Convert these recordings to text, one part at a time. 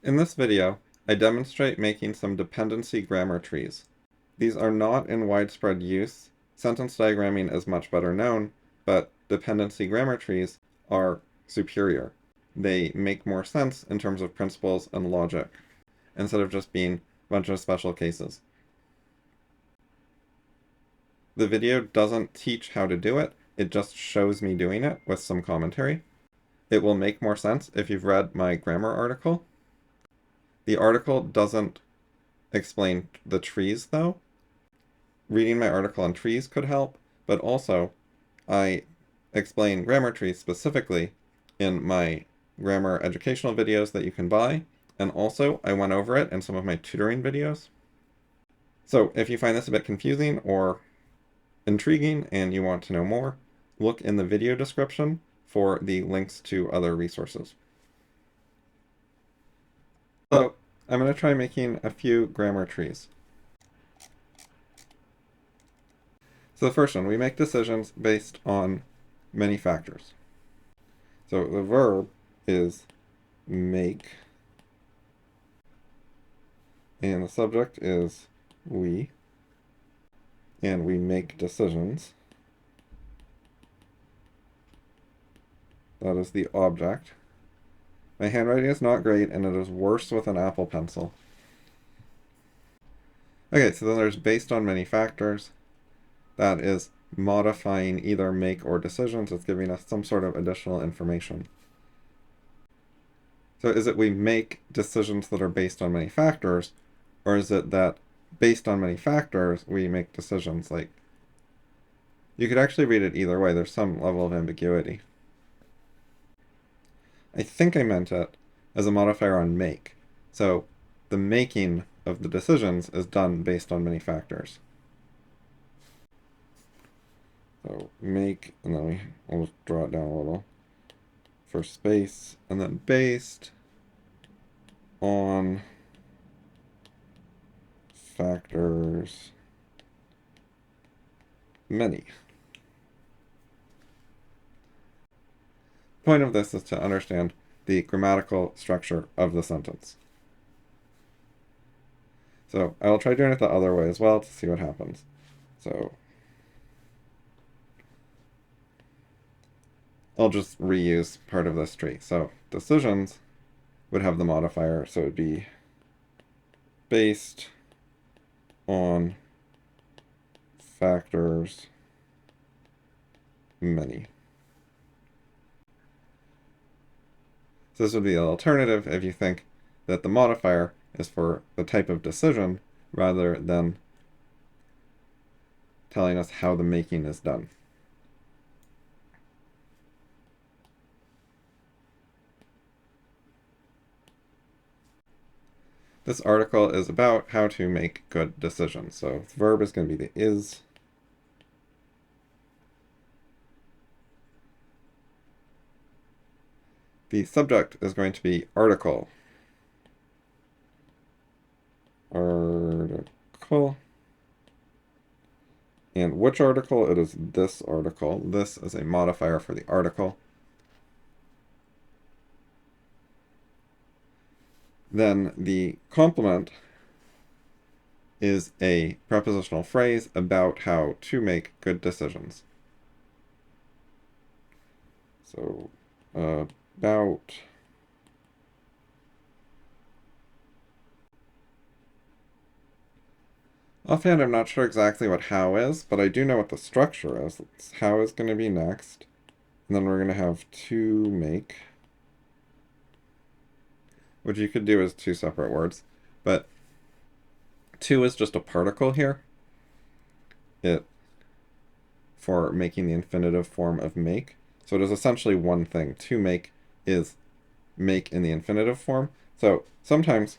In this video, I demonstrate making some dependency grammar trees. These are not in widespread use. Sentence diagramming is much better known, but dependency grammar trees are superior. They make more sense in terms of principles and logic, instead of just being a bunch of special cases. The video doesn't teach how to do it, it just shows me doing it with some commentary. It will make more sense if you've read my grammar article. The article doesn't explain the trees, though. Reading my article on trees could help, but also I explain grammar trees specifically in my grammar educational videos that you can buy, and also I went over it in some of my tutoring videos. So if you find this a bit confusing or intriguing and you want to know more, look in the video description for the links to other resources. So I'm going to try making a few grammar trees. So the first one, we make decisions based on many factors. So the verb is make, and the subject is we, and we make decisions. That is the object. My handwriting is not great, and it is worse with an Apple Pencil. Okay, so then there's based on many factors. That is modifying either make or decisions. It's giving us some sort of additional information. So is it we make decisions that are based on many factors, or is it that based on many factors we make decisions? Like, you could actually read it either way. There's some level of ambiguity. I think I meant it as a modifier on make. So the making of the decisions is done based on many factors. So make, and then we'll just draw it down a little for space, and then based on factors many. The point of this is to understand the grammatical structure of the sentence. So I will try doing it the other way as well to see what happens. So I'll just reuse part of this tree. So decisions would have the modifier, so it would be based on factors many. So this would be an alternative if you think that the modifier is for the type of decision rather than telling us how the making is done. This article is about how to make good decisions. So the verb is going to be the is. The subject is going to be article. Article. And which article? It is this article. This is a modifier for the article. Then the complement is a prepositional phrase about how to make good decisions. So, about offhand, I'm not sure exactly what how is, but I do know what the structure is. How is going to be next, and then we're going to have to make, which you could do as two separate words, but to is just a particle here. It for making the infinitive form of make. So it is essentially one thing. To make is make in the infinitive form. So sometimes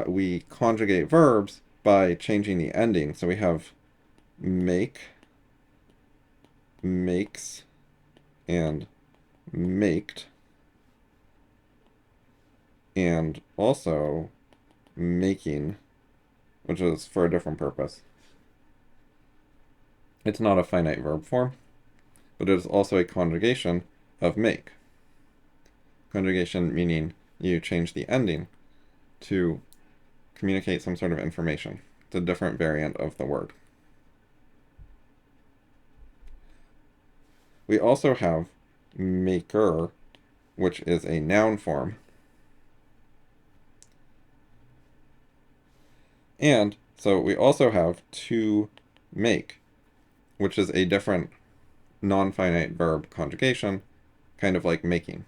we conjugate verbs by changing the ending. So we have make, makes, and maked, and also making, which is for a different purpose. It's not a finite verb form, but it is also a conjugation of make. Conjugation meaning you change the ending to communicate some sort of information. It's a different variant of the word. We also have maker, which is a noun form. And so we also have to make, which is a different non-finite verb conjugation, kind of like making.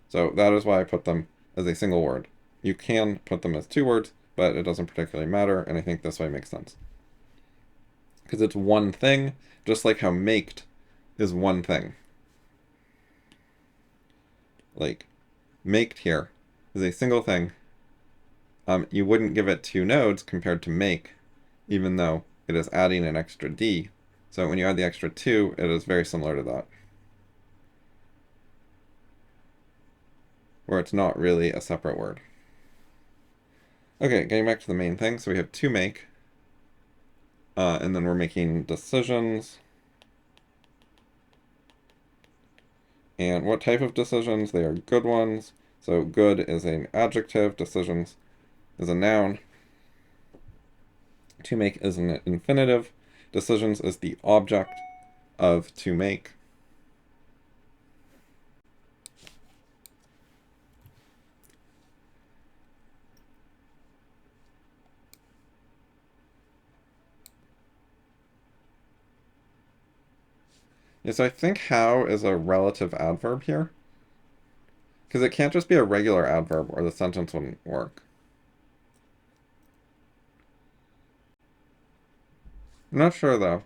So that is why I put them as a single word. You can put them as two words, but it doesn't particularly matter, and I think this way makes sense. Because it's one thing, just like how maked is one thing. Like, maked here is a single thing. You wouldn't give it two nodes compared to make, even though it is adding an extra D. So when you add the extra 2, it is very similar to that. Where it's not really a separate word. Okay, getting back to the main thing. So we have to make. And then we're making decisions. And what type of decisions? They are good ones. So good is an adjective. Decisions is a noun. To make is an infinitive. Decisions is the object of to make. Yeah, so I think how is a relative adverb here. Because it can't just be a regular adverb or the sentence wouldn't work. I'm not sure though.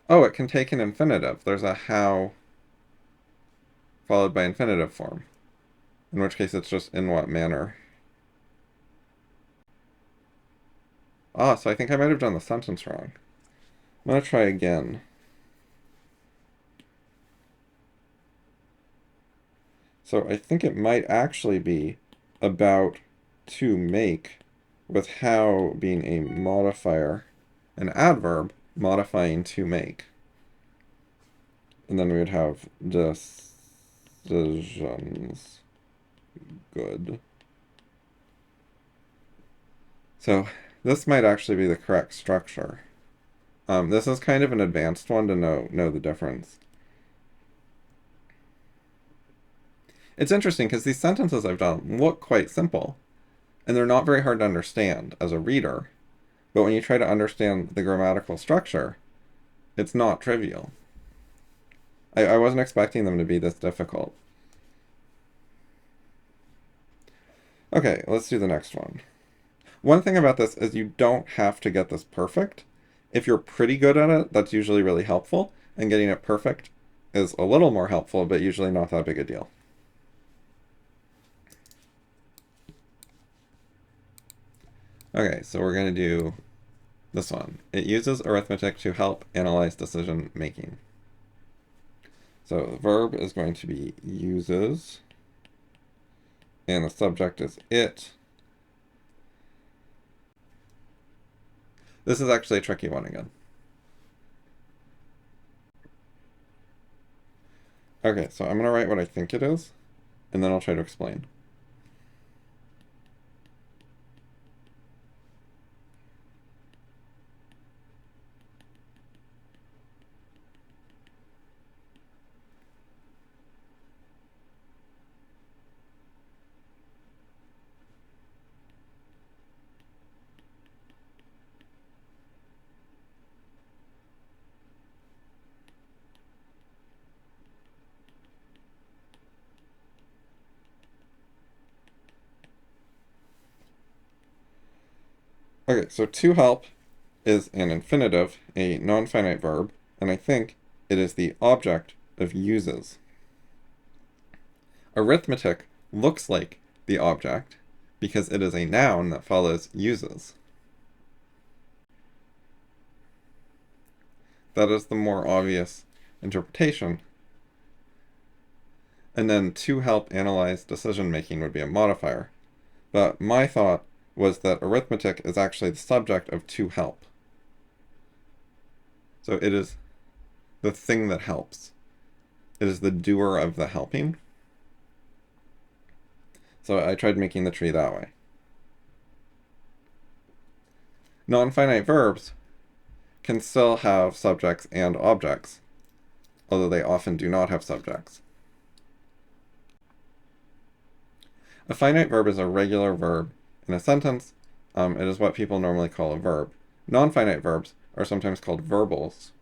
Oh, it can take an infinitive. There's a how followed by infinitive form. In which case it's just in what manner. Ah, so I think I might have done the sentence wrong. I'm going to try again. So I think it might actually be about to make, with how being a modifier, an adverb modifying to make. And then we would have decisions. Good. So this might actually be the correct structure. This is kind of an advanced one to know the difference. It's interesting because these sentences I've done look quite simple, and they're not very hard to understand as a reader, but when you try to understand the grammatical structure, it's not trivial. I wasn't expecting them to be this difficult. Okay, let's do the next one. One thing about this is you don't have to get this perfect. If you're pretty good at it, that's usually really helpful, and getting it perfect is a little more helpful, but usually not that big a deal. Okay, so we're going to do this one. It uses arithmetic to help analyze decision making. So the verb is going to be uses, and the subject is it. This is actually a tricky one again. Okay, so I'm going to write what I think it is, and then I'll try to explain. Okay, so to help is an infinitive, a non-finite verb, and I think it is the object of uses. Arithmetic looks like the object because it is a noun that follows uses. That is the more obvious interpretation. And then to help analyze decision making would be a modifier. But my thought was that arithmetic is actually the subject of to help. So it is the thing that helps. It is the doer of the helping. So I tried making the tree that way. Non-finite verbs can still have subjects and objects, although they often do not have subjects. A finite verb is a regular verb in a sentence. It is what people normally call a verb. Non-finite verbs are sometimes called verbals,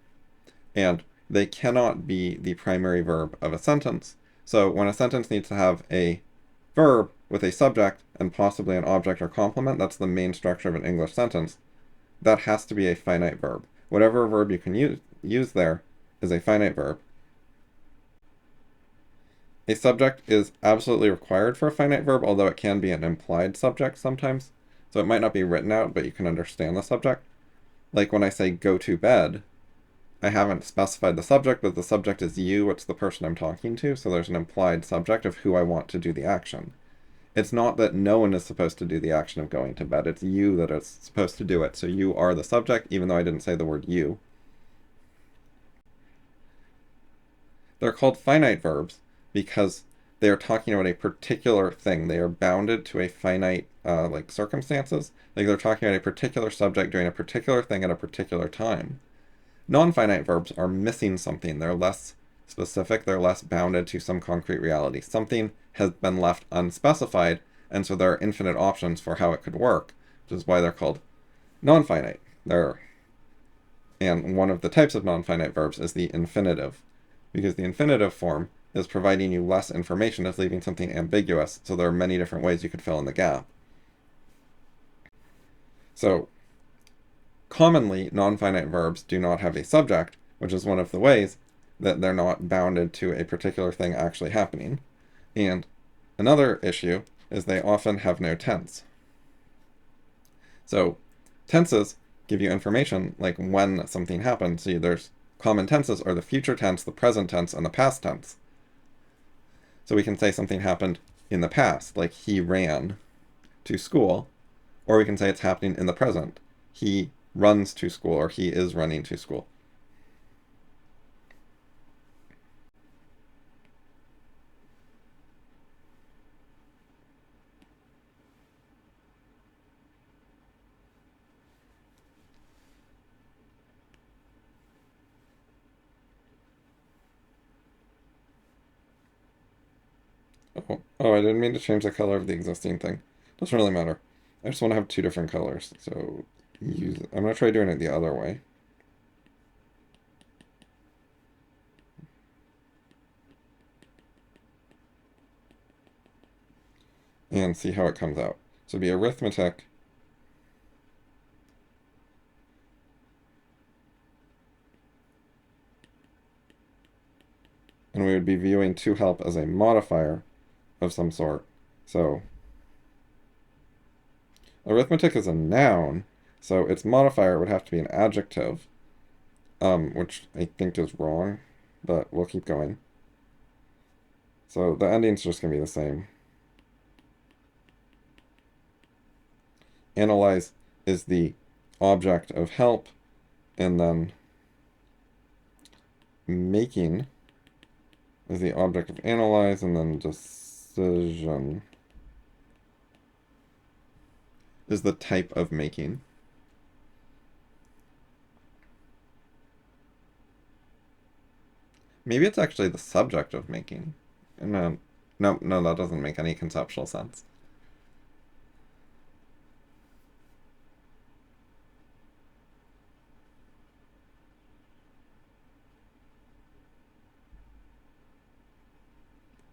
and they cannot be the primary verb of a sentence. So when a sentence needs to have a verb with a subject and possibly an object or complement, that's the main structure of an English sentence, that has to be a finite verb. Whatever verb you can use there is a finite verb. A subject is absolutely required for a finite verb, although it can be an implied subject sometimes. So it might not be written out, but you can understand the subject. Like when I say go to bed, I haven't specified the subject, but the subject is you, it's the person I'm talking to, so there's an implied subject of who I want to do the action. It's not that no one is supposed to do the action of going to bed, it's you that is supposed to do it, so you are the subject, even though I didn't say the word you. They're called finite verbs because they are talking about a particular thing. They are bounded to a finite like circumstances. Like they're talking about a particular subject doing a particular thing at a particular time. Non-finite verbs are missing something. They're less specific. They're less bounded to some concrete reality. Something has been left unspecified, and so there are infinite options for how it could work, which is why they're called non-finite. And one of the types of non-finite verbs is the infinitive, because the infinitive form is providing you less information, it's leaving something ambiguous, so there are many different ways you could fill in the gap. So, commonly, non-finite verbs do not have a subject, which is one of the ways that they're not bounded to a particular thing actually happening. And another issue is they often have no tense. So, tenses give you information like when something happened. So there's common tenses are the future tense, the present tense, and the past tense. So we can say something happened in the past, like he ran to school, or we can say it's happening in the present. He runs to school, or he is running to school. Oh, I didn't mean to change the color of the existing thing. Doesn't really matter. I just want to have two different colors. So I'm going to try doing it the other way. And see how it comes out. So it'd be arithmetic. And we would be viewing to help as a modifier of some sort. So arithmetic is a noun, so its modifier would have to be an adjective, which I think is wrong, but we'll keep going. So the ending's just going to be the same. Analyze is the object of help, and then making is the object of analyze, and then decision is the type of making. Maybe it's actually the subject of making. No, that doesn't make any conceptual sense.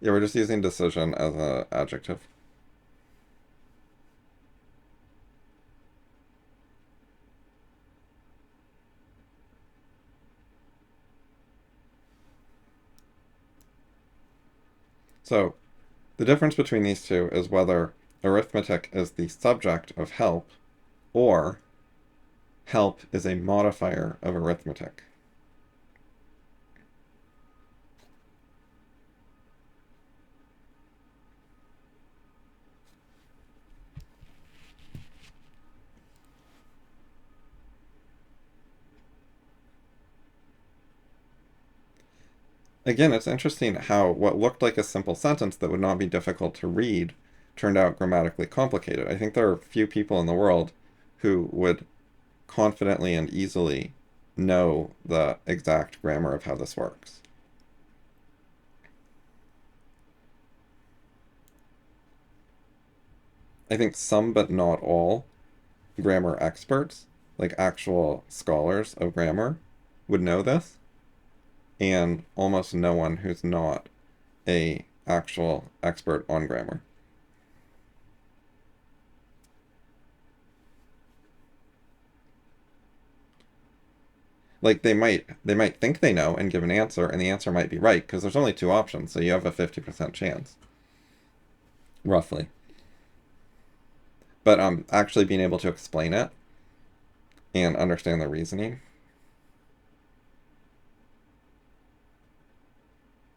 Yeah, we're just using decision as an adjective. So, the difference between these two is whether arithmetic is the subject of help or help is a modifier of arithmetic. Again, it's interesting how what looked like a simple sentence that would not be difficult to read turned out grammatically complicated. I think there are few people in the world who would confidently and easily know the exact grammar of how this works. I think some, but not all, grammar experts, like actual scholars of grammar, would know this, and almost no one who's not a actual expert on grammar. Like they might think they know and give an answer, and the answer might be right because there's only two options, so you have a 50% chance, roughly. But actually being able to explain it and understand the reasoning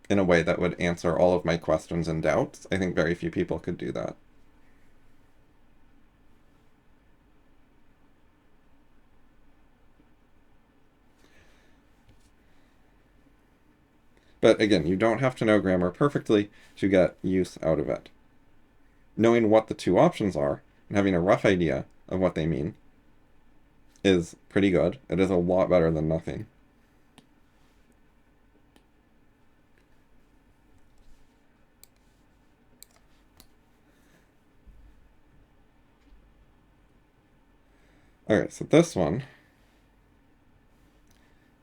in a way that would answer all of my questions and doubts, I think very few people could do that. But again, you don't have to know grammar perfectly to get use out of it. Knowing what the two options are and having a rough idea of what they mean is pretty good. It is a lot better than nothing. Okay, so this one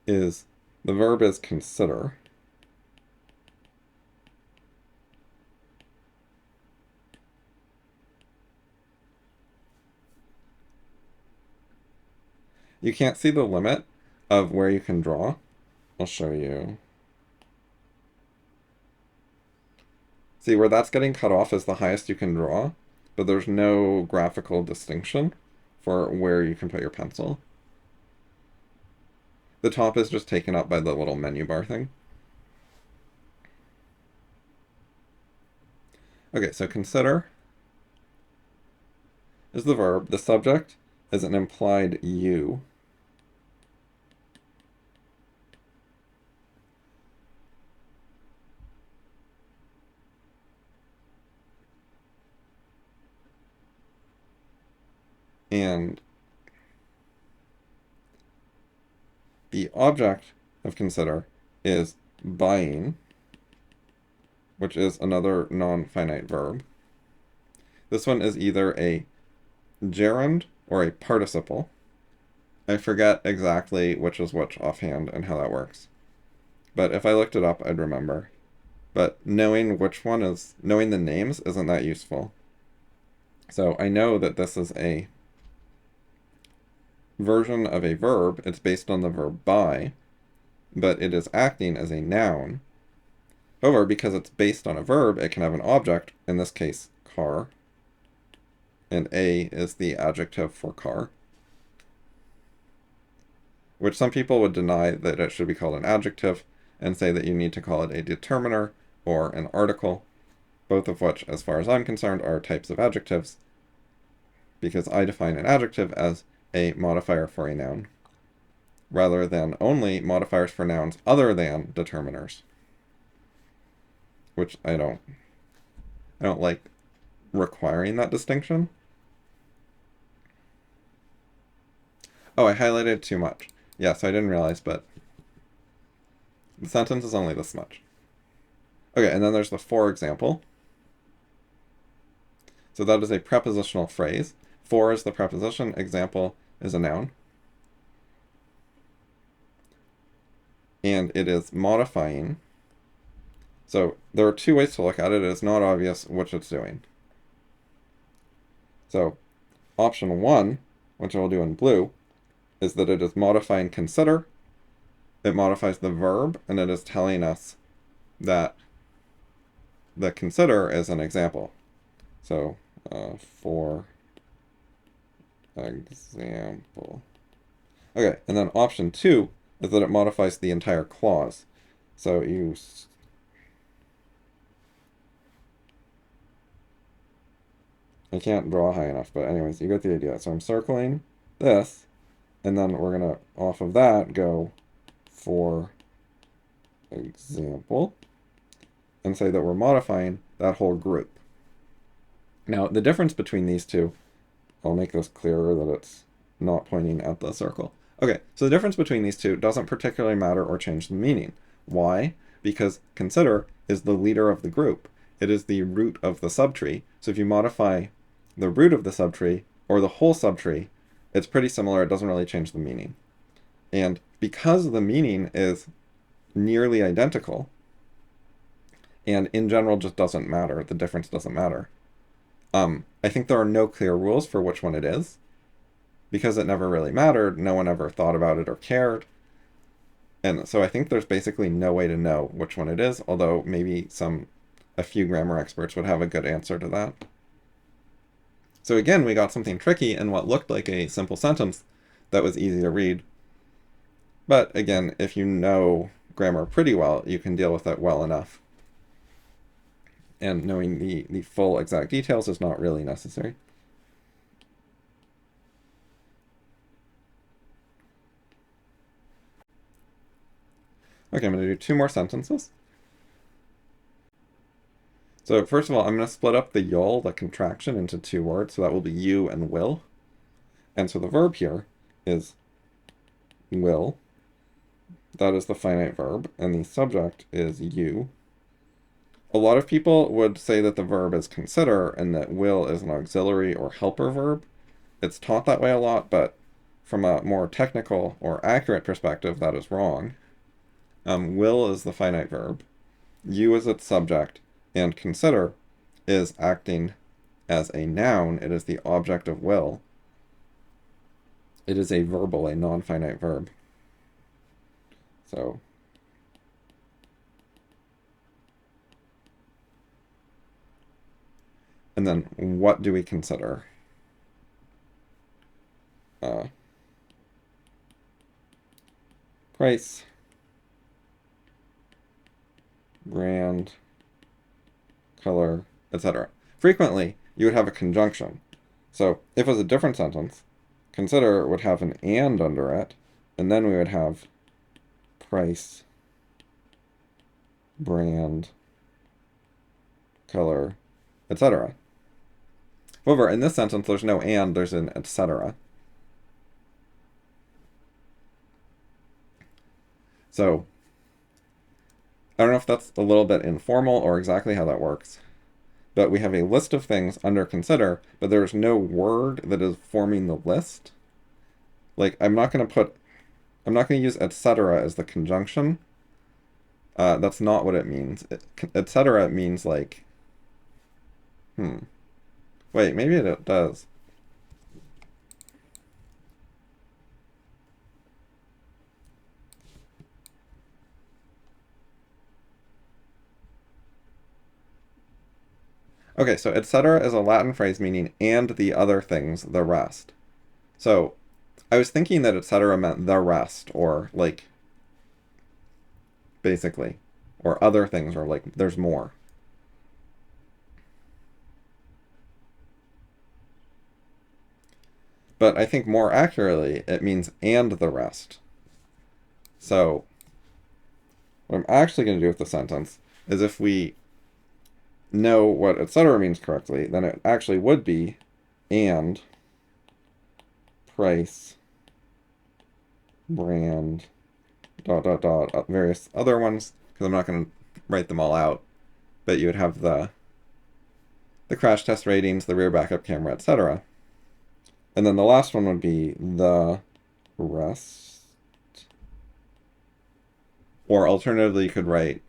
is, the verb is consider. You can't see the limit of where you can draw. I'll show you. See, where that's getting cut off is the highest you can draw, but there's no graphical distinction for where you can put your pencil. The top is just taken up by the little menu bar thing. Okay, so consider is the verb. The subject is an implied you. And the object of consider is buying, which is another non-finite verb. This one is either a gerund or a participle. I forget exactly which is which offhand and how that works. But if I looked it up, I'd remember. But knowing which one is, knowing the names isn't that useful. So I know that this is a version of a verb. It's based on the verb buy, but it is acting as a noun. However, because it's based on a verb, it can have an object, in this case, car, and a is the adjective for car, which some people would deny that it should be called an adjective and say that you need to call it a determiner or an article, both of which, as far as I'm concerned, are types of adjectives, because I define an adjective as a modifier for a noun, rather than only modifiers for nouns other than determiners, which I don't like requiring that distinction. Oh, I highlighted too much. Yes, I didn't realize, but the sentence is only this much. Okay, and then there's the for example. So that is a prepositional phrase. For is the preposition, example is a noun. And it is modifying. So there are two ways to look at it. It is not obvious which it's doing. So option 1, which I'll do in blue, is that it is modifying consider. It modifies the verb, and it is telling us that the consider is an example. So for example. Okay, and then option 2 is that it modifies the entire clause. So I can't draw high enough, but anyways, you get the idea. So I'm circling this, and then we're going to, off of that, go for example, and say that we're modifying that whole group. Now, the difference between these two, I'll make this clearer that it's not pointing at the circle. Okay, so the difference between these two doesn't particularly matter or change the meaning. Why? Because consider is the leader of the group. It is the root of the subtree. So if you modify the root of the subtree or the whole subtree, it's pretty similar. It doesn't really change the meaning. And because the meaning is nearly identical, and in general just doesn't matter, the difference doesn't matter, I think there are no clear rules for which one it is. Because it never really mattered, no one ever thought about it or cared. And so I think there's basically no way to know which one it is, although maybe a few grammar experts would have a good answer to that. So again, we got something tricky in what looked like a simple sentence that was easy to read. But again, if you know grammar pretty well, you can deal with it well enough. And knowing the full exact details is not really necessary. Okay, I'm going to do 2 more sentences. So first of all, I'm going to split up the you'll, the contraction, into 2 words. So that will be you and will. And so the verb here is will. That is the finite verb. And the subject is you. A lot of people would say that the verb is consider and that will is an auxiliary or helper verb. It's taught that way a lot, but from a more technical or accurate perspective, that is wrong. Will is the finite verb. You is its subject. And consider is acting as a noun. It is the object of will. It is a verbal, a non-finite verb. So and then what do we consider? Price, brand, color, etc. Frequently, you would have a conjunction. So if it was a different sentence, consider would have an and under it, and then we would have price, brand, color, etc. However, in this sentence, there's no and, there's an etc. So I don't know if that's a little bit informal or exactly how that works, but we have a list of things under consider, but there's no word that is forming the list. Like, I'm not going to use etc. as the conjunction. That's not what it means. Etc. means like, wait, maybe it does. Okay, so etc. is a Latin phrase meaning and the other things, the rest. So I was thinking that etc. meant the rest, or like, basically, or other things, or like there's more. But I think more accurately, it means and the rest. So what I'm actually going to do with the sentence is if we know what etc. means correctly, then it actually would be and price, brand, ... various other ones, because I'm not going to write them all out, but you would have the crash test ratings, the rear backup camera, etc. And then the last one would be the rest. Or alternatively, you could write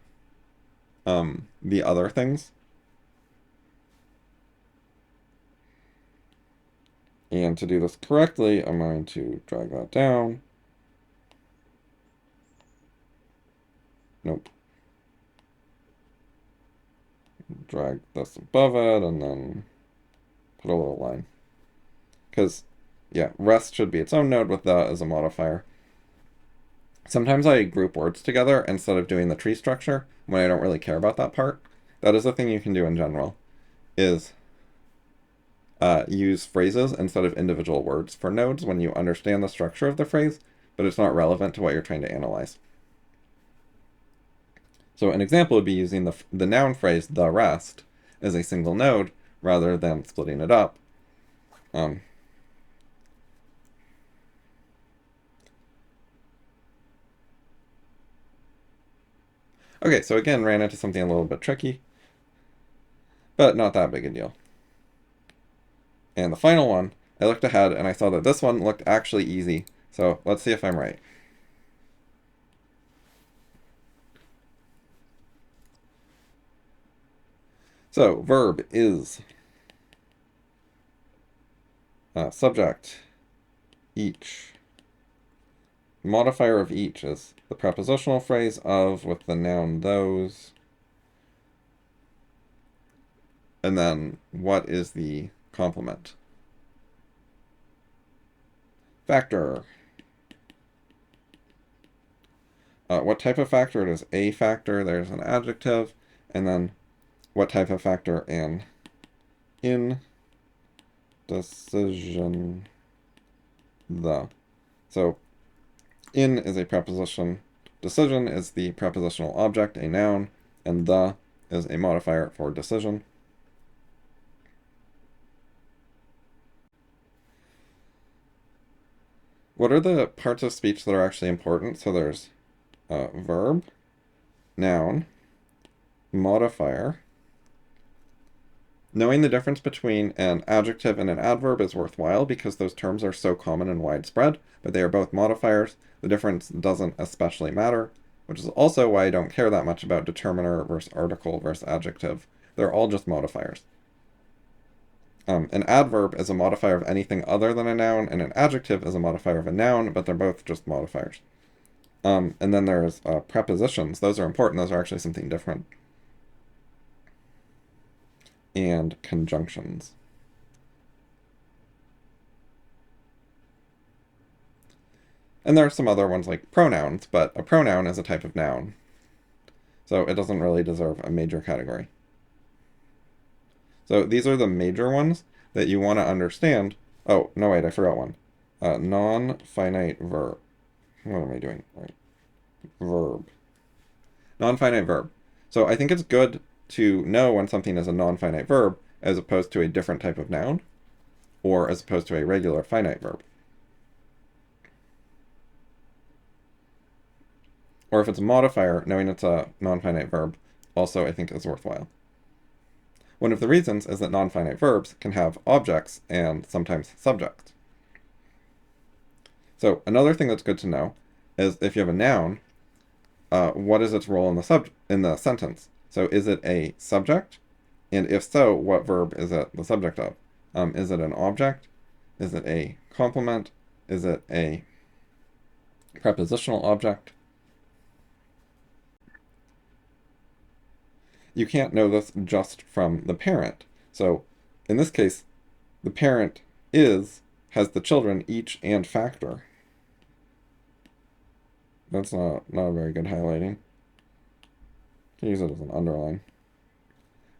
the other things. And to do this correctly, I'm going to drag that down. Nope. Drag this above it and then put a little line. Because, yeah, rest should be its own node with the as a modifier. Sometimes I group words together instead of doing the tree structure when I don't really care about that part. That is a thing you can do in general, is use phrases instead of individual words for nodes when you understand the structure of the phrase, but it's not relevant to what you're trying to analyze. So an example would be using the noun phrase the rest as a single node rather than splitting it up. Okay, so again, ran into something a little bit tricky, but not that big a deal. And the final one, I looked ahead and I saw that this one looked actually easy. So let's see if I'm right. So verb is subject, each. Modifier of each is the prepositional phrase of with the noun those. And then what is the complement? Factor. What type of factor? It is a factor. There's an adjective. And then what type of factor? An indecision. The. So in is a preposition. Decision is the prepositional object, a noun. And the is a modifier for decision. What are the parts of speech that are actually important? So there's verb, noun, modifier. Knowing the difference between an adjective and an adverb is worthwhile because those terms are so common and widespread, but they are both modifiers. The difference doesn't especially matter, which is also why I don't care that much about determiner versus article versus adjective. They're all just modifiers. An adverb is a modifier of anything other than a noun, and an adjective is a modifier of a noun, but they're both just modifiers. And then there's prepositions. Those are important. Those are actually something different. And conjunctions. And there are some other ones like pronouns, but a pronoun is a type of noun. So it doesn't really deserve a major category. So these are the major ones that you want to understand. Oh, no, wait, I forgot one. Non-finite verb. What am I doing? Right. Verb. Non-finite verb. So I think it's good to know when something is a non-finite verb as opposed to a different type of noun or as opposed to a regular finite verb. Or if it's a modifier, knowing it's a non-finite verb also I think is worthwhile. One of the reasons is that non-finite verbs can have objects and sometimes subjects. So another thing that's good to know is if you have a noun, what is its role in the sentence? So is it a subject? And if so, what verb is it the subject of? Is it an object? Is it a complement? Is it a prepositional object? You can't know this just from the parent. So in this case, the parent has the children each and factor. That's not a very good highlighting. You can use it as an underline.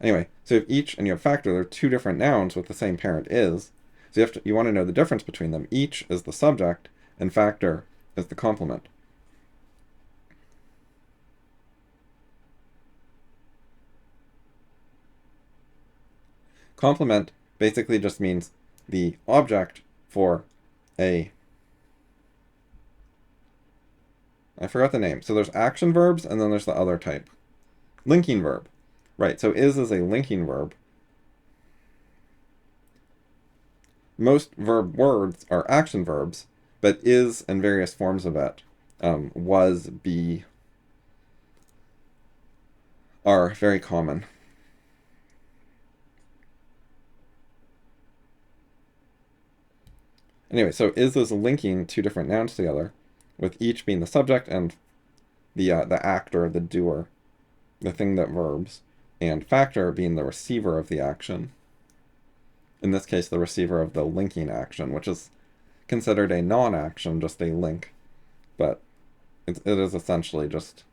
Anyway, so you have each and you have factor. They're two different nouns with the same parent is. So you want to know the difference between them. Each is the subject and factor is the complement. Complement basically just means the object for I forgot the name. So there's action verbs and then there's the other type. Linking verb. Right, so is a linking verb. Most verb words are action verbs, but is and various forms of it, was, be, are very common. Anyway, so is linking two different nouns together, with each being the subject and the actor, the doer, the thing that verbs, and factor being the receiver of the action. In this case, the receiver of the linking action, which is considered a non-action, just a link, but it is essentially just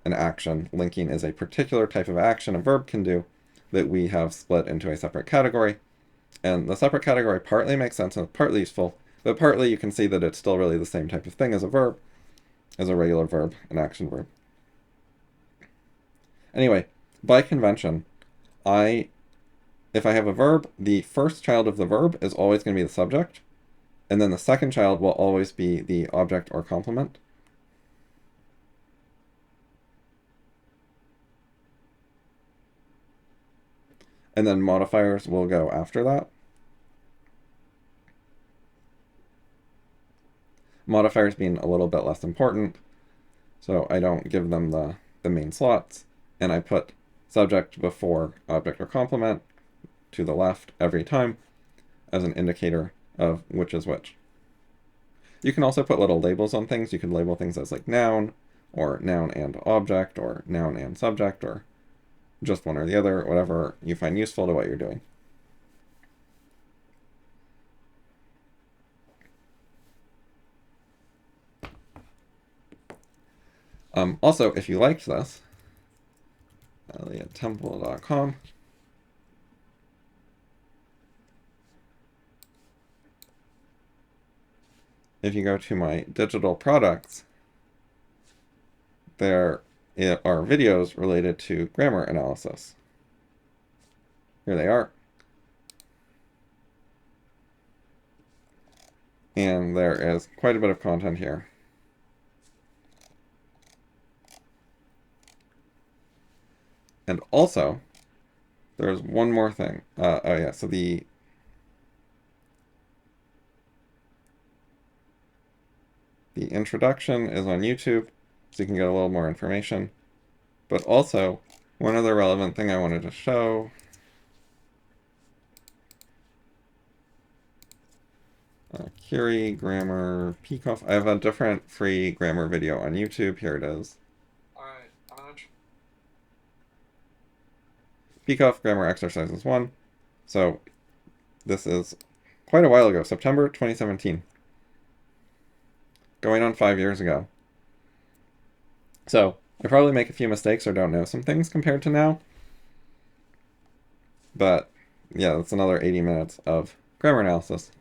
an action. Linking is a particular type of action a verb can do that we have split into a separate category. And the separate category partly makes sense and partly useful, but partly you can see that it's still really the same type of thing as a verb, as a regular verb, an action verb. Anyway, by convention, if I have a verb, the first child of the verb is always going to be the subject, and then the second child will always be the object or complement. And then modifiers will go after that. Modifiers being a little bit less important, so I don't give them the main slots, and I put subject before object or complement to the left every time as an indicator of which is which. You can also put little labels on things. You can label things as like noun, or noun and object, or noun and subject, or just one or the other, whatever you find useful to what you're doing. Also, if you liked this, ElliotTemple.com. If you go to my digital products, there are videos related to grammar analysis. Here they are. And there is quite a bit of content here. And also, there's one more thing. Oh yeah, so the introduction is on YouTube, so you can get a little more information. But also, one other relevant thing I wanted to show. Curie, grammar, Peacock. I have a different free grammar video on YouTube. Here it is. Alright, I'm gonna... Peacock Grammar Exercises 1. So, this is quite a while ago, September 2017. Going on 5 years ago. So, I probably make a few mistakes or don't know some things compared to now. But, yeah, that's another 80 minutes of grammar analysis.